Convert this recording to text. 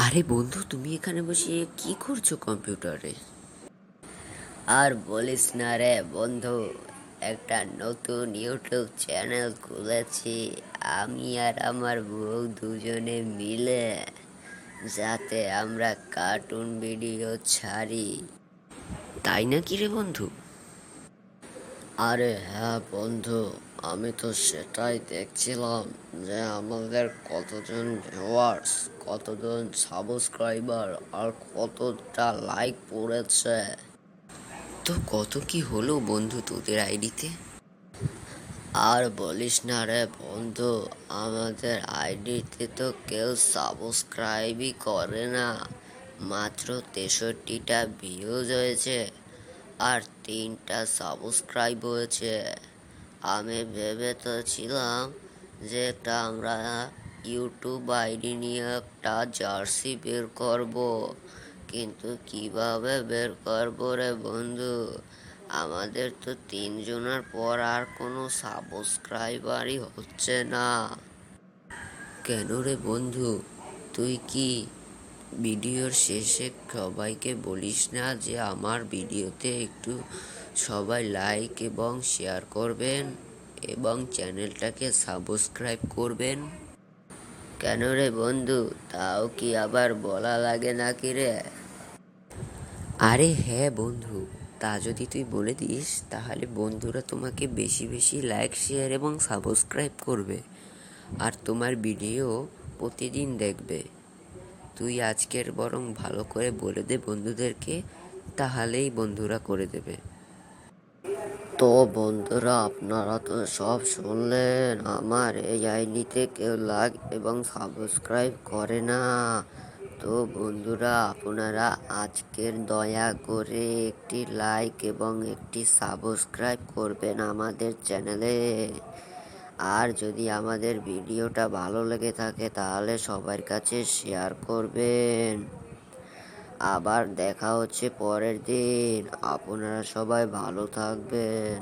আরে বন্ধু, তুমি এখানে বসে কি করছো কম্পিউটারে? আর বলিস না রে বন্ধু, একটা নতুন ইউটিউব চ্যানেল খুলেছি আমি আর আমার বউ দুজনে মিলে, যাতে আমরা কার্টুন ভিডিও ছাড়ি। তাই নাকি রে বন্ধু? আরে হ্যাঁ বন্ধু, আমি তো সেটাই দেখছিলাম যে আমাদের কতজন ভিউয়ার্স, কতজন সাবস্ক্রাইবার আর কতটা লাইক পড়েছে। তো কত কি হলো বন্ধু তোদের আইডিতে? আর বলিস না রে বন্ধু, আমাদের আইডিতে তো কেউ সাবস্ক্রাইবই করে না। মাত্র 63টা ভিউজ হয়েছে আর 3টা সাবস্ক্রাইব হয়েছে। আমি ভেবে তো ছিলাম যে একটা আমরা ইউটিউব আইডি নিয়ে একটা জার্সি বের করব, কিন্তু কিভাবে বের করবো রে বন্ধু? আমাদের তো 3জনের পর আর কোনো সাবস্ক্রাইবারই হচ্ছে না। কেন রে বন্ধু, তুই কি ভিডিওর শেষে সবাইকে বলিস না যে আমার ভিডিওতে একটু সবাই লাইক এবং শেয়ার করবেন এবং চ্যানেলটাকে সাবস্ক্রাইব করবেন? কেন রে বন্ধু, তাও কি আবার বলা লাগে নাকি রে? আরে হ্যাঁ বন্ধু, তা যদি তুই বলে দিস তাহলে বন্ধুরা তোমাকে বেশি বেশি লাইক শেয়ার এবং সাবস্ক্রাইব করবে আর তোমার ভিডিও প্রতিদিন দেখবে। তুই আজকের বরং ভালো করে বলে দে বন্ধুদেরকে, তাহলেই বন্ধুরা করে দেবে। তো বন্ধুরা, আপনারা তো সব শুনলেন, আমার এই আইডিতে কেউ লাইক এবং সাবস্ক্রাইব করে না। তো বন্ধুরা, আপনারা আজকের দয়া করে একটি লাইক এবং একটি সাবস্ক্রাইব করবেন আমাদের চ্যানেলে। আর যদি আমাদের ভিডিওটা ভালো লেগে থাকে তাহলে সবার কাছে শেয়ার করবেন। আবার দেখা হচ্ছে পরের দিন। আপনারা সবাই ভালো থাকবেন।